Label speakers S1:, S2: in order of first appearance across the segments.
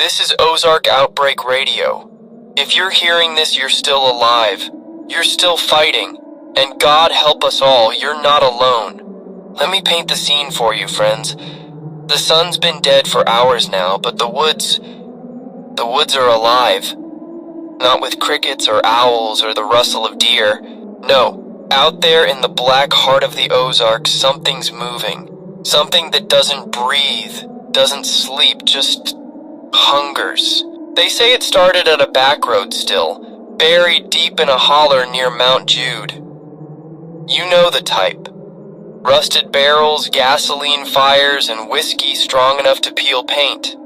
S1: This is Ozark Outbreak Radio. If you're hearing this, you're still alive. You're still fighting. And God help us all, you're not alone. Let me paint the scene for you, friends. The sun's been dead for hours now, but the woods are alive. Not with crickets or owls or the rustle of deer. No, out there in the black heart of the Ozarks, something's moving. Something that doesn't breathe, doesn't sleep, just hungers. They say it started at a back road still, buried deep in a holler near Mount Jude. You know the type. Rusted barrels, gasoline fires, and whiskey strong enough to peel paint.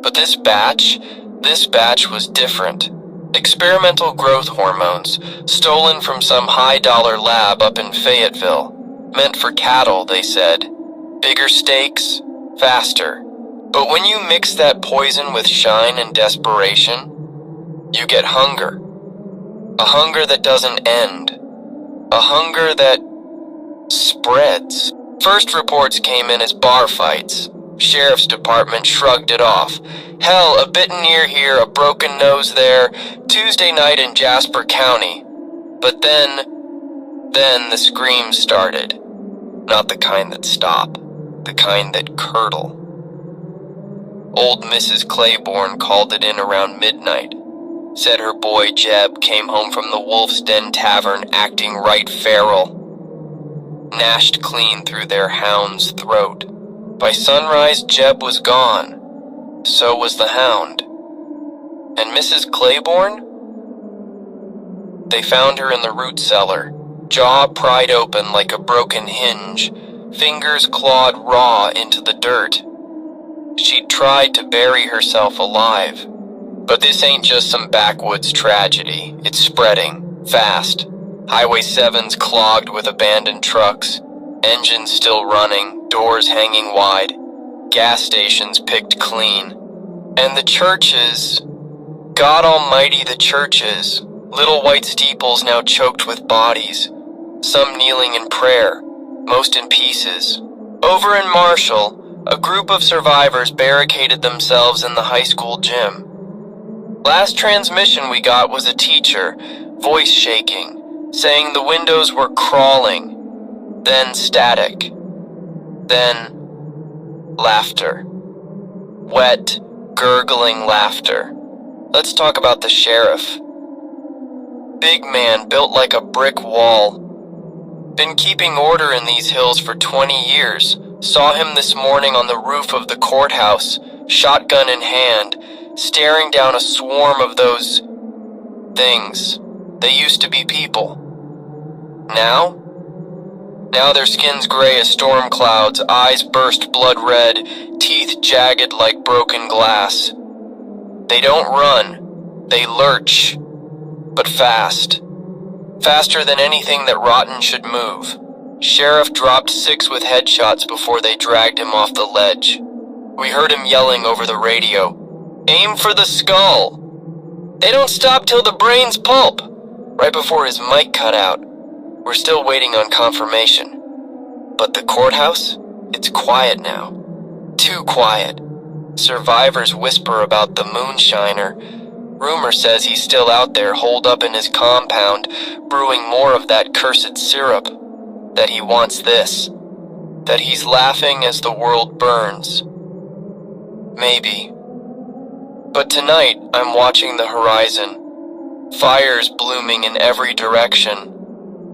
S1: But this batch was different. Experimental growth hormones, stolen from some high-dollar lab up in Fayetteville. Meant for cattle, they said. Bigger steaks, faster. But when you mix that poison with shine and desperation, you get hunger. A hunger that doesn't end. A hunger that spreads. First reports came in as bar fights. Sheriff's department shrugged it off. Hell, a bitten ear here, a broken nose there, Tuesday night in Jasper County. But then the screams started. Not the kind that stop, the kind that curdle. Old Mrs. Claiborne called it in around midnight. Said her boy Jeb came home from the Wolf's Den Tavern acting right feral. Gnashed clean through their hound's throat. By sunrise, Jeb was gone. So was the hound. And Mrs. Claiborne? They found her in the root cellar, jaw pried open like a broken hinge, fingers clawed raw into the dirt. She'd tried to bury herself alive. But this ain't just some backwoods tragedy. It's spreading, fast. Highway 7's clogged with abandoned trucks. Engines still running, doors hanging wide. Gas stations picked clean. And the churches, God almighty, the churches. Little white steeples now choked with bodies. Some kneeling in prayer, most in pieces. Over in Marshall, a group of survivors barricaded themselves in the high school gym. Last transmission we got was a teacher, voice shaking, saying the windows were crawling, then static, then laughter. Wet, gurgling laughter. Let's talk about the sheriff. Big man built like a brick wall. Been keeping order in these hills for 20 years. Saw him this morning on the roof of the courthouse, shotgun in hand, staring down a swarm of those things. They used to be people. Now their skin's gray as storm clouds, eyes burst blood red, teeth jagged like broken glass. They don't run, they lurch, but fast. Faster than anything that rotten should move. Sheriff dropped 6 with headshots before they dragged him off the ledge. We heard him yelling over the radio, "Aim for the skull! They don't stop till the brain's pulp!" Right before his mic cut out. We're still waiting on confirmation. But the courthouse? It's quiet now. Too quiet. Survivors whisper about the moonshiner. Rumor says he's still out there holed up in his compound, brewing more of that cursed syrup. That he wants this. That he's laughing as the world burns. Maybe. But tonight, I'm watching the horizon. Fires blooming in every direction.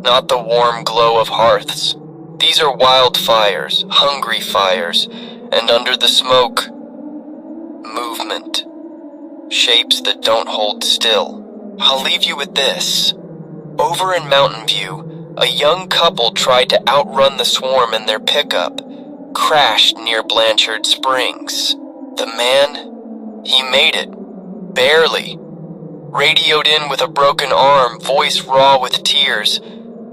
S1: Not the warm glow of hearths. These are wildfires, hungry fires, and under the smoke, movement. Shapes that don't hold still. I'll leave you with this. Over in Mountain View, a young couple tried to outrun the swarm in their pickup, crashed near Blanchard Springs. The man, he made it. Barely. Radioed in with a broken arm, voice raw with tears.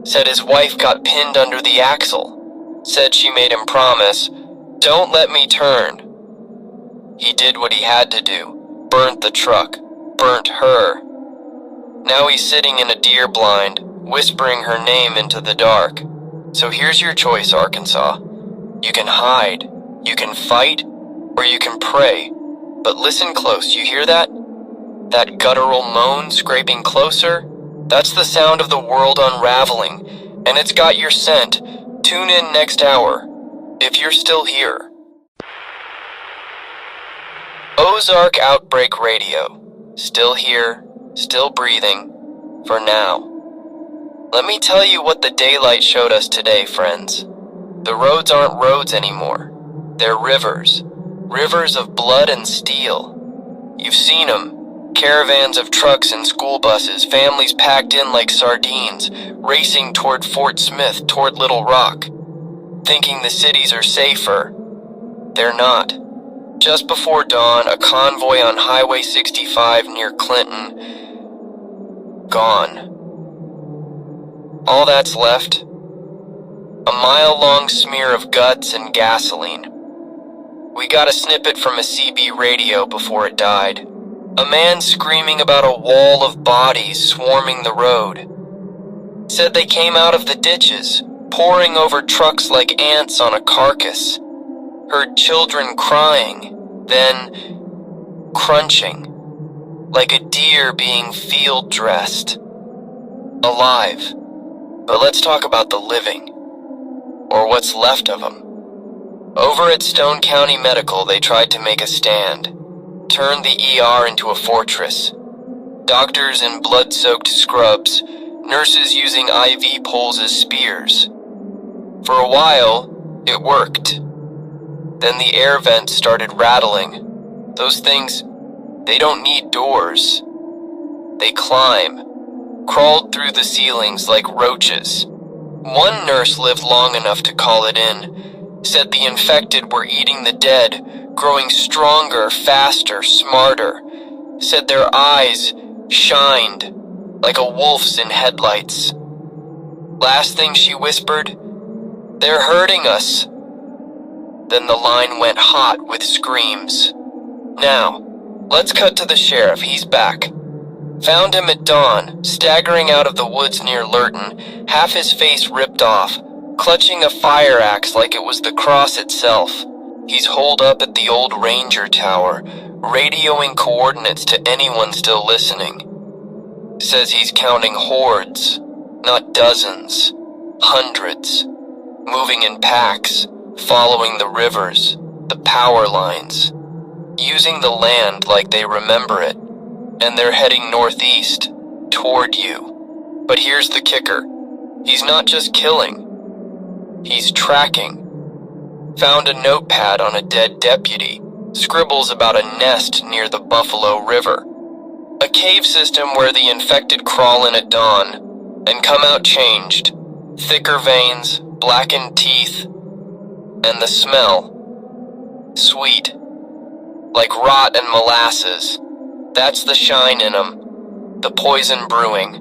S1: Said his wife got pinned under the axle. Said she made him promise, "Don't let me turn." He did what he had to do. Burnt the truck. Burnt her. Now he's sitting in a deer blind, whispering her name into the dark. So here's your choice, Arkansas. You can hide, you can fight, or you can pray. But listen close, you hear that? That guttural moan scraping closer? That's the sound of the world unraveling, and it's got your scent. Tune in next hour, if you're still here. Ozark Outbreak Radio. Still here, still breathing, for now. Let me tell you what the daylight showed us today, friends. The roads aren't roads anymore. They're rivers. Rivers of blood and steel. You've seen them. Caravans of trucks and school buses, families packed in like sardines, racing toward Fort Smith, toward Little Rock, thinking the cities are safer. They're not. Just before dawn, a convoy on Highway 65 near Clinton. Gone. All that's left, a mile-long smear of guts and gasoline. We got a snippet from a CB radio before it died. A man screaming about a wall of bodies swarming the road. Said they came out of the ditches, pouring over trucks like ants on a carcass. Heard children crying, then crunching, like a deer being field dressed. Alive. But let's talk about the living, or what's left of them. Over at Stone County Medical, they tried to make a stand, turned the ER into a fortress. Doctors in blood-soaked scrubs, nurses using IV poles as spears. For a while, it worked. Then the air vents started rattling. Those things, they don't need doors. They climb. Crawled through the ceilings like roaches. One nurse lived long enough to call it in, said the infected were eating the dead, growing stronger, faster, smarter, said their eyes shined like a wolf's in headlights. Last thing she whispered, "They're hurting us." Then the line went hot with screams. Now, let's cut to the sheriff, he's back. Found him at dawn, staggering out of the woods near Lurton, half his face ripped off, clutching a fire axe like it was the cross itself. He's holed up at the old ranger tower, radioing coordinates to anyone still listening. Says he's counting hordes, not dozens, hundreds, moving in packs, following the rivers, the power lines, using the land like they remember it. And they're heading northeast, toward you. But here's the kicker. He's not just killing. He's tracking. Found a notepad on a dead deputy. Scribbles about a nest near the Buffalo River. A cave system where the infected crawl in at dawn and come out changed. Thicker veins, blackened teeth, and the smell. Sweet. Like rot and molasses. That's the shine in them, the poison brewing.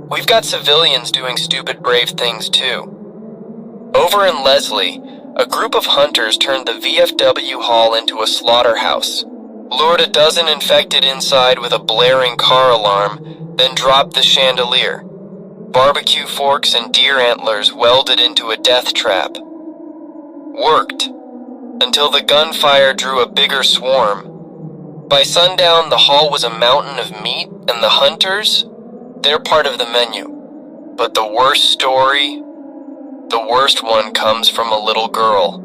S1: We've got civilians doing stupid brave things too. Over in Leslie, a group of hunters turned the VFW hall into a slaughterhouse, lured a dozen infected inside with a blaring car alarm, then dropped the chandelier. Barbecue forks and deer antlers welded into a death trap. Worked, until the gunfire drew a bigger swarm. By sundown, the hall was a mountain of meat, and the hunters, they're part of the menu. But the worst story, the worst one comes from a little girl.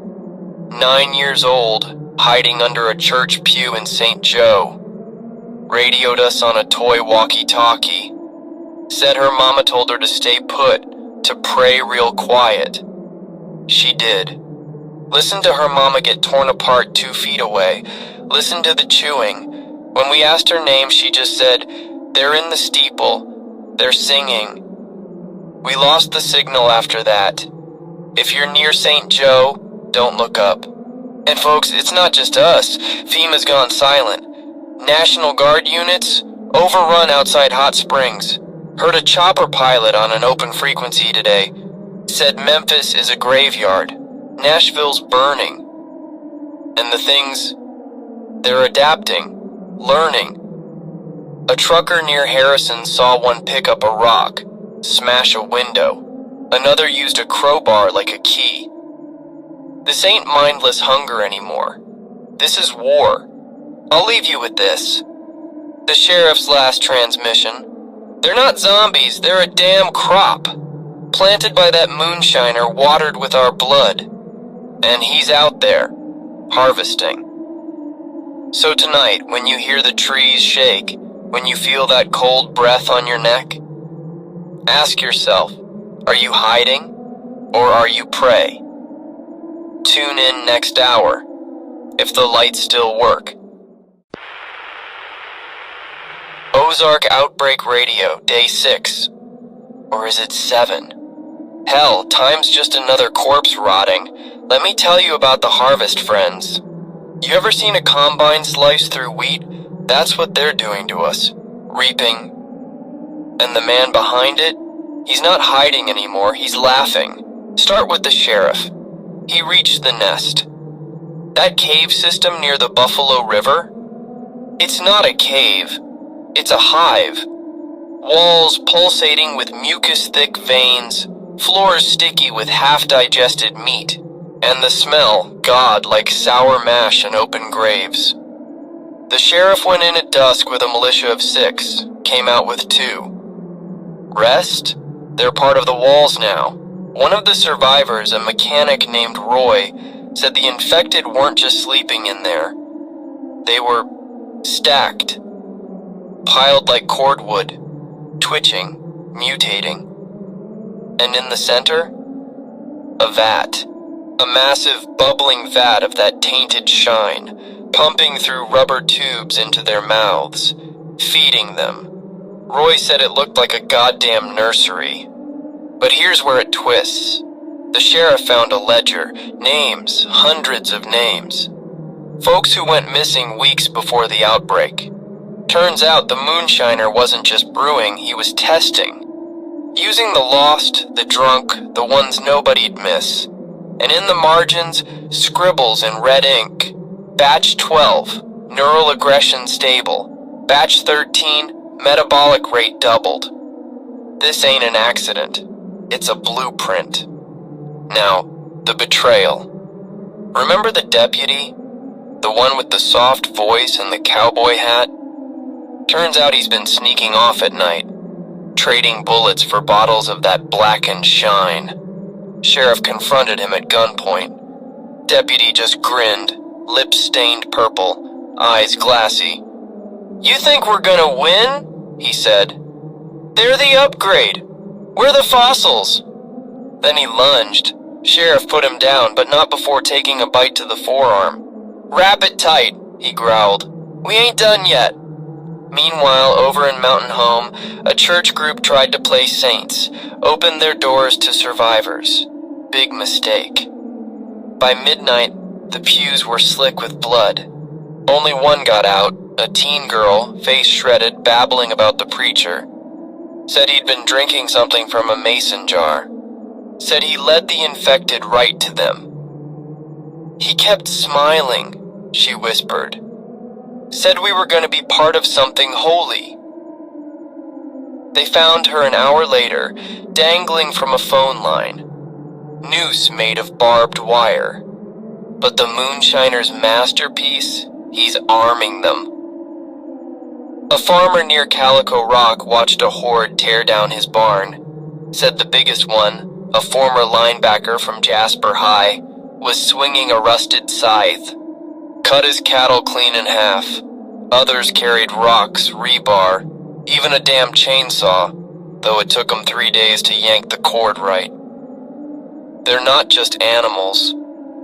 S1: 9 years old, hiding under a church pew in St. Joe. Radioed us on a toy walkie-talkie. Said her mama told her to stay put, to pray real quiet. She did. Listened to her mama get torn apart 2 feet away. Listened to the chewing. When we asked her name, she just said, "They're in the steeple. They're singing." We lost the signal after that. If you're near St. Joe, don't look up. And folks, it's not just us. FEMA's gone silent. National Guard units overrun outside Hot Springs. Heard a chopper pilot on an open frequency today. Said Memphis is a graveyard. Nashville's burning. And the things, they're adapting, learning. A trucker near Harrison saw one pick up a rock, smash a window. Another used a crowbar like a key. This ain't mindless hunger anymore. This is war. I'll leave you with this. The sheriff's last transmission. They're not zombies, they're a damn crop. Planted by that moonshiner, watered with our blood. And he's out there, harvesting. So tonight, when you hear the trees shake, when you feel that cold breath on your neck, ask yourself, are you hiding or are you prey? Tune in next hour, if the lights still work. Ozark Outbreak Radio, Day 6. Or is it 7? Hell, time's just another corpse rotting. Let me tell you about the harvest, friends. You ever seen a combine slice through wheat? That's what they're doing to us. Reaping. And the man behind it? He's not hiding anymore, he's laughing. Start with the sheriff. He reached the nest. That cave system near the Buffalo River? It's not a cave. It's a hive. Walls pulsating with mucus-thick veins, floors sticky with half-digested meat, and the smell, God, like sour mash and open graves. The sheriff went in at dusk with a militia of 6, came out with 2. Rest? They're part of the walls now. One of the survivors, a mechanic named Roy, said the infected weren't just sleeping in there. They were stacked, piled like cordwood, twitching, mutating. And in the center, a vat. A massive bubbling vat of that tainted shine, pumping through rubber tubes into their mouths, feeding them. Roy said it looked like a goddamn nursery. But here's where it twists. The sheriff found a ledger, names, hundreds of names. Folks who went missing weeks before the outbreak. Turns out the moonshiner wasn't just brewing, he was testing. Using the lost, the drunk, the ones nobody'd miss. And in the margins, scribbles in red ink. Batch 12, neural aggression stable. Batch 13, metabolic rate doubled. This ain't an accident. It's a blueprint. Now, the betrayal. Remember the deputy? The one with the soft voice and the cowboy hat? Turns out he's been sneaking off at night, trading bullets for bottles of that blackened shine. Sheriff confronted him at gunpoint. Deputy just grinned, lips stained purple, eyes glassy. "You think we're gonna win?" he said. "They're the upgrade. We're the fossils." Then he lunged. Sheriff put him down, but not before taking a bite to the forearm. "Wrap it tight," he growled. "We ain't done yet." Meanwhile, over in Mountain Home, a church group tried to play saints, opened their doors to survivors. Big mistake. By midnight, the pews were slick with blood. Only one got out, a teen girl, face shredded, babbling about the preacher. Said he'd been drinking something from a mason jar. Said he led the infected right to them. "He kept smiling," she whispered. "Said we were going to be part of something holy." They found her an hour later, dangling from a phone line. Noose made of barbed wire. But the moonshiner's masterpiece, he's arming them. A farmer near Calico Rock watched a horde tear down his barn. Said the biggest one, a former linebacker from Jasper High, was swinging a rusted scythe. Cut his cattle clean in half. Others carried rocks, rebar, even a damn chainsaw, though it took them 3 days to yank the cord right. They're not just animals,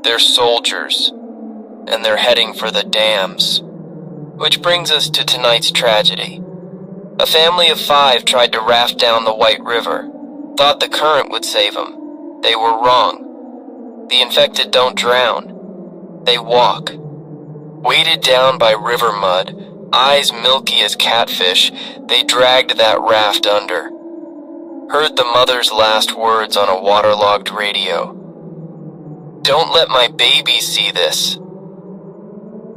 S1: they're soldiers, and they're heading for the dams. Which brings us to tonight's tragedy. A family of 5 tried to raft down the White River, thought the current would save them. They were wrong. The infected don't drown. They walk. Weighted down by river mud, eyes milky as catfish, they dragged that raft under. Heard the mother's last words on a waterlogged radio. "Don't let my baby see this."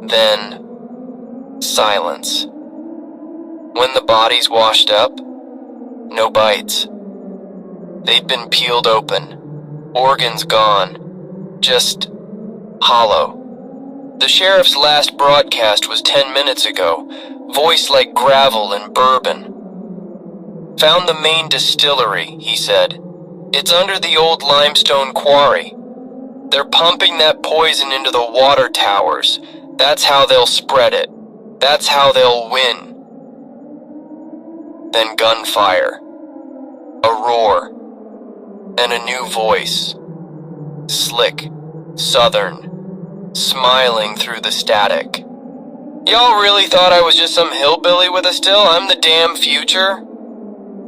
S1: Then, silence. When the bodies washed up, no bites. They'd been peeled open, organs gone, just hollow. The sheriff's last broadcast was 10 minutes ago, voice like gravel and bourbon. Found the main distillery, he said. It's under the old limestone quarry. They're pumping that poison into the water towers. That's how they'll spread it. That's how they'll win. Then gunfire. A roar. And a new voice. Slick, southern, smiling through the static. Y'all really thought I was just some hillbilly with a still? I'm the damn future?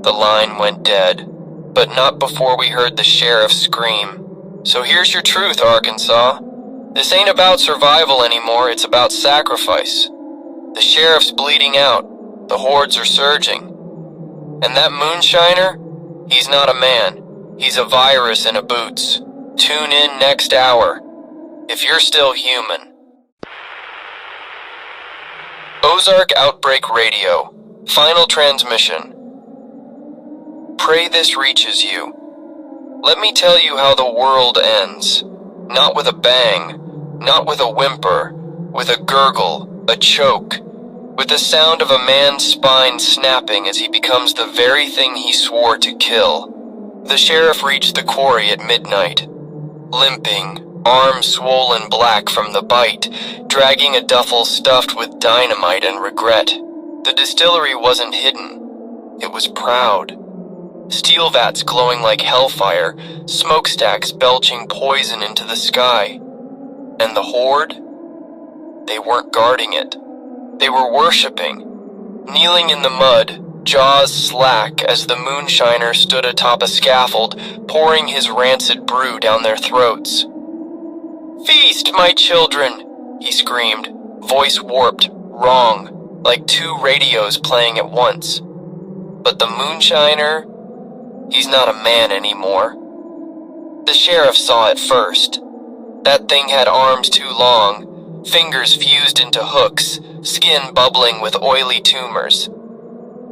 S1: The line went dead, but not before we heard the sheriff scream. So here's your truth, Arkansas. This ain't about survival anymore, it's about sacrifice. The sheriff's bleeding out. The hordes are surging. And that moonshiner? He's not a man. He's a virus in a boots. Tune in next hour, if you're still human. Ozark Outbreak Radio. Final transmission. Pray this reaches you. Let me tell you how the world ends. Not with a bang, not with a whimper, with a gurgle, a choke, with the sound of a man's spine snapping as he becomes the very thing he swore to kill. The sheriff reached the quarry at midnight, limping, arms swollen black from the bite, dragging a duffel stuffed with dynamite and regret. The distillery wasn't hidden. It was proud. Steel vats glowing like hellfire, smokestacks belching poison into the sky. And the horde? They weren't guarding it. They were worshipping, kneeling in the mud, jaws slack as the moonshiner stood atop a scaffold, pouring his rancid brew down their throats. "Feast, my children!" he screamed, voice warped, wrong, like two radios playing at once. But the moonshiner, he's not a man anymore. The sheriff saw it first. That thing had arms too long, fingers fused into hooks, skin bubbling with oily tumors.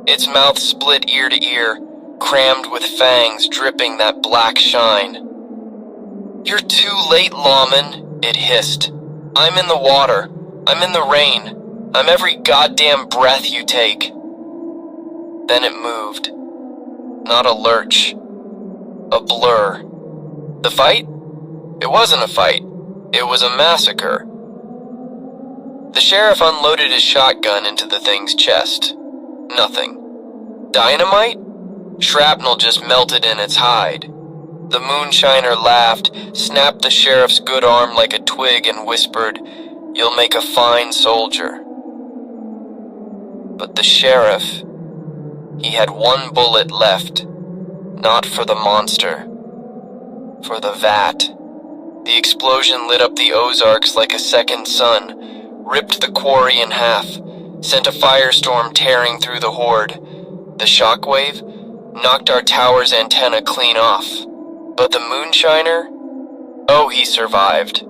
S1: Its mouth split ear to ear, crammed with fangs dripping that black shine. "You're too late, lawman," it hissed. "I'm in the water. I'm in the rain. I'm every goddamn breath you take." Then it moved. Not a lurch. A blur. The fight? It wasn't a fight. It was a massacre. The sheriff unloaded his shotgun into the thing's chest. Nothing. Dynamite? Shrapnel just melted in its hide. The moonshiner laughed, snapped the sheriff's good arm like a twig and whispered, "You'll make a fine soldier." But the sheriff, he had one bullet left, not for the monster, for the vat. The explosion lit up the Ozarks like a second sun, ripped the quarry in half, sent a firestorm tearing through the horde. The shockwave knocked our tower's antenna clean off. But the moonshiner? Oh, he survived.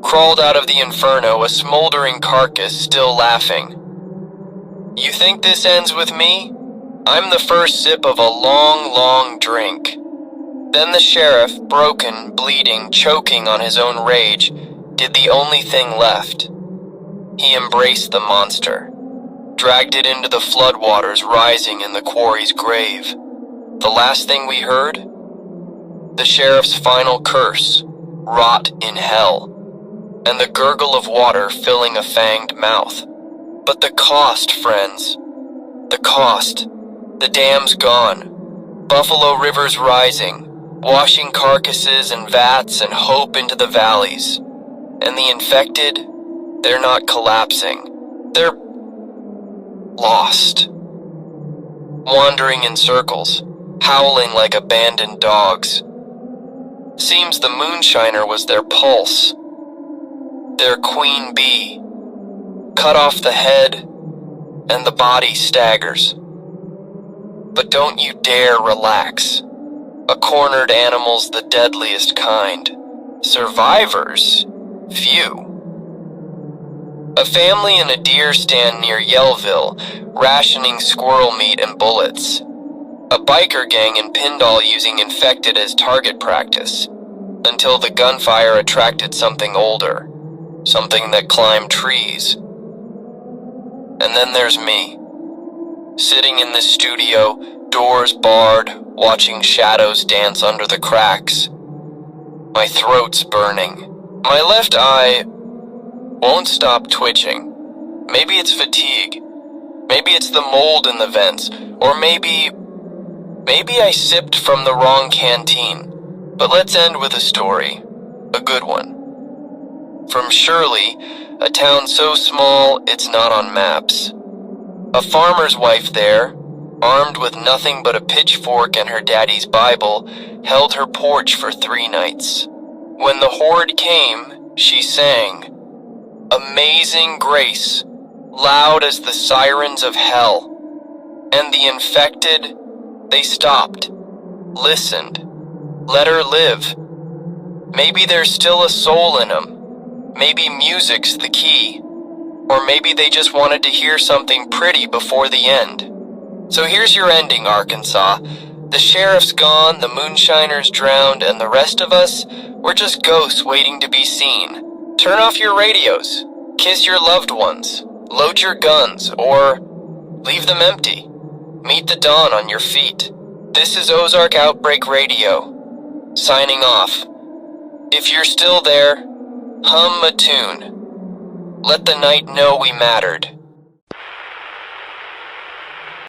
S1: Crawled out of the inferno, a smoldering carcass still laughing. You think this ends with me? I'm the first sip of a long, long drink. Then the sheriff, broken, bleeding, choking on his own rage, did the only thing left. He embraced the monster, dragged it into the floodwaters rising in the quarry's grave. The last thing we heard? The sheriff's final curse, rot in hell, and the gurgle of water filling a fanged mouth. But the cost, friends, the cost. The dam's gone. Buffalo rivers rising, washing carcasses and vats and hope into the valleys. And the infected, they're not collapsing. They're lost. Wandering in circles, howling like abandoned dogs. Seems the moonshiner was their pulse, their queen bee. Cut off the head, and the body staggers. But don't you dare relax. A cornered animal's the deadliest kind. Survivors? Few. A family in a deer stand near Yellville, rationing squirrel meat and bullets. A biker gang in Pindall using infected as target practice, until the gunfire attracted something older. something that climbed trees. And then there's me, sitting in this studio, doors barred, watching shadows dance under the cracks. My throat's burning. My left eye won't stop twitching. Maybe it's fatigue. Maybe it's the mold in the vents. Or maybe I sipped from the wrong canteen. But let's end with a story. A good one. From Shirley, a town so small it's not on maps. A farmer's wife there, armed with nothing but a pitchfork and her daddy's Bible, held her porch for 3 nights. When the horde came, she sang, "Amazing Grace," loud as the sirens of hell. And the infected, they stopped, listened, let her live. Maybe there's still a soul in them. Maybe music's the key. Or maybe they just wanted to hear something pretty before the end. So here's your ending, Arkansas. The sheriff's gone, the moonshiner's drowned, and the rest of us, we're just ghosts waiting to be seen. Turn off your radios, kiss your loved ones, load your guns, or leave them empty. Meet the dawn on your feet. This is Ozark Outbreak Radio, signing off. If you're still there, hum a tune. Let the night know we mattered.